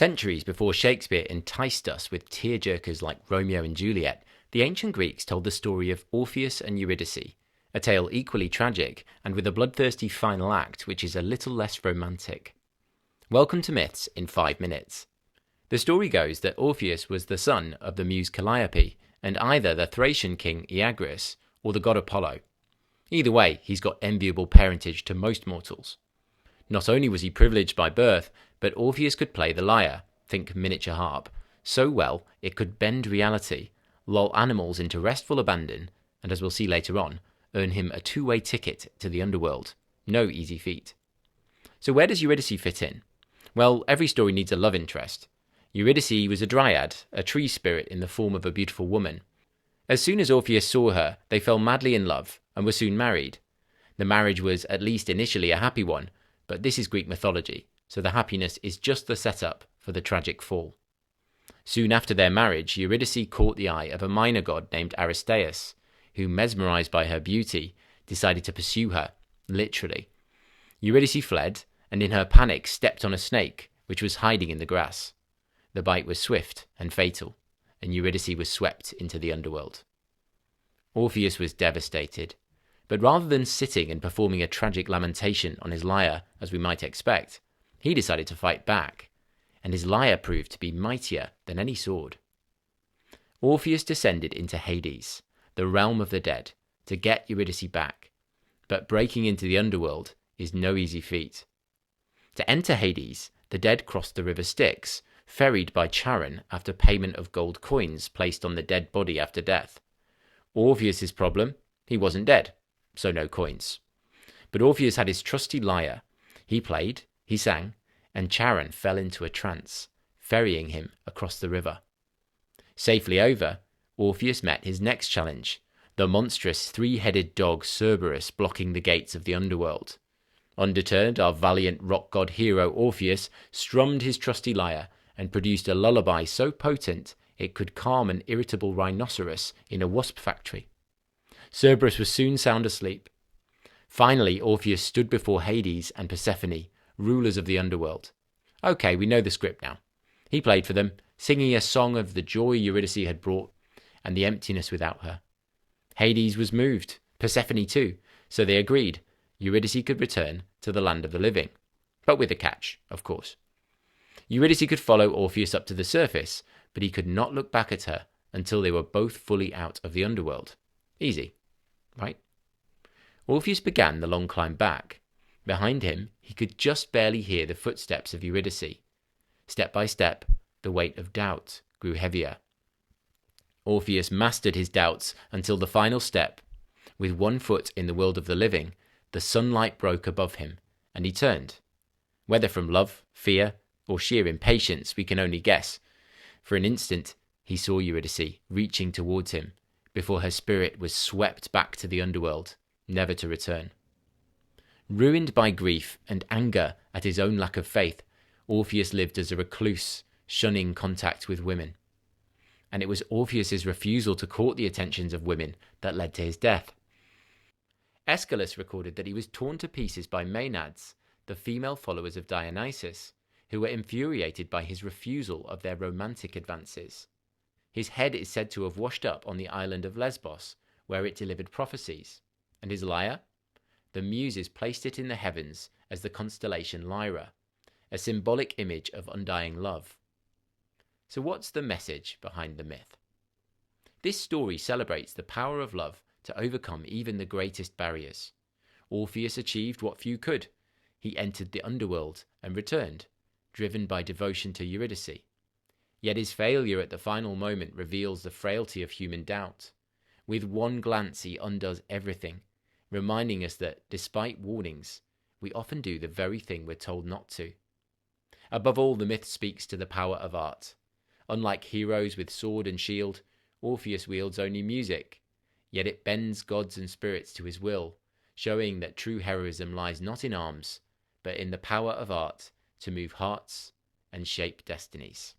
Centuries before Shakespeare enticed us with tearjerkers like Romeo and Juliet, the ancient Greeks told the story of Orpheus and Eurydice, a tale equally tragic and with a bloodthirsty final act which is a little less romantic. Welcome to Myths in 5 minutes. The story goes that Orpheus was the son of the muse Calliope and either the Thracian king Oeagrus or the god Apollo. Either way, he's got enviable parentage to most mortals. Not only was he privileged by birth, but Orpheus could play the lyre, think miniature harp, so well it could bend reality, lull animals into restful abandon, and as we'll see later on, earn him a two-way ticket to the underworld. No easy feat. So where does Eurydice fit in? Well, every story needs a love interest. Eurydice was a dryad, a tree spirit in the form of a beautiful woman. As soon as Orpheus saw her, they fell madly in love and were soon married. The marriage was at least initially a happy one, but this is Greek mythology, so the happiness is just the setup for the tragic fall. Soon after their marriage, Eurydice caught the eye of a minor god named Aristaeus, who, mesmerized by her beauty, decided to pursue her, literally. Eurydice fled, and in her panic stepped on a snake, which was hiding in the grass. The bite was swift and fatal, and Eurydice was swept into the underworld. Orpheus was devastated, but rather than sitting and performing a tragic lamentation on his lyre, as we might expect, he decided to fight back, and his lyre proved to be mightier than any sword. Orpheus descended into Hades, the realm of the dead, to get Eurydice back, but breaking into the underworld is no easy feat. To enter Hades, the dead crossed the river Styx, ferried by Charon after payment of gold coins placed on the dead body after death. Orpheus's problem? He wasn't dead, so no coins. But Orpheus had his trusty lyre. He played, he sang, and Charon fell into a trance, ferrying him across the river. Safely over, Orpheus met his next challenge, the monstrous three-headed dog Cerberus blocking the gates of the underworld. Undeterred, our valiant rock god hero Orpheus strummed his trusty lyre and produced a lullaby so potent it could calm an irritable rhinoceros in a wasp factory. Cerberus was soon sound asleep. Finally, Orpheus stood before Hades and Persephone, rulers of the underworld. Okay, we know the script now. He played for them, singing a song of the joy Eurydice had brought and the emptiness without her. Hades was moved, Persephone too, so they agreed Eurydice could return to the land of the living. But with a catch, of course. Eurydice could follow Orpheus up to the surface, but he could not look back at her until they were both fully out of the underworld. Easy, right? Orpheus began the long climb back. Behind him, he could just barely hear the footsteps of Eurydice. Step by step, the weight of doubt grew heavier. Orpheus mastered his doubts until the final step. With one foot in the world of the living, the sunlight broke above him, and he turned. Whether from love, fear, or sheer impatience, we can only guess. For an instant, he saw Eurydice reaching towards him, before her spirit was swept back to the underworld, never to return. Ruined by grief and anger at his own lack of faith, Orpheus lived as a recluse, shunning contact with women. And it was Orpheus's refusal to court the attentions of women that led to his death. Aeschylus recorded that he was torn to pieces by Maenads, the female followers of Dionysus, who were infuriated by his refusal of their romantic advances. His head is said to have washed up on the island of Lesbos, where it delivered prophecies. And his lyre? The Muses placed it in the heavens as the constellation Lyra, a symbolic image of undying love. So what's the message behind the myth? This story celebrates the power of love to overcome even the greatest barriers. Orpheus achieved what few could. He entered the underworld and returned, driven by devotion to Eurydice. Yet his failure at the final moment reveals the frailty of human doubt. With one glance he undoes everything, reminding us that, despite warnings, we often do the very thing we're told not to. Above all, the myth speaks to the power of art. Unlike heroes with sword and shield, Orpheus wields only music, yet it bends gods and spirits to his will, showing that true heroism lies not in arms, but in the power of art to move hearts and shape destinies.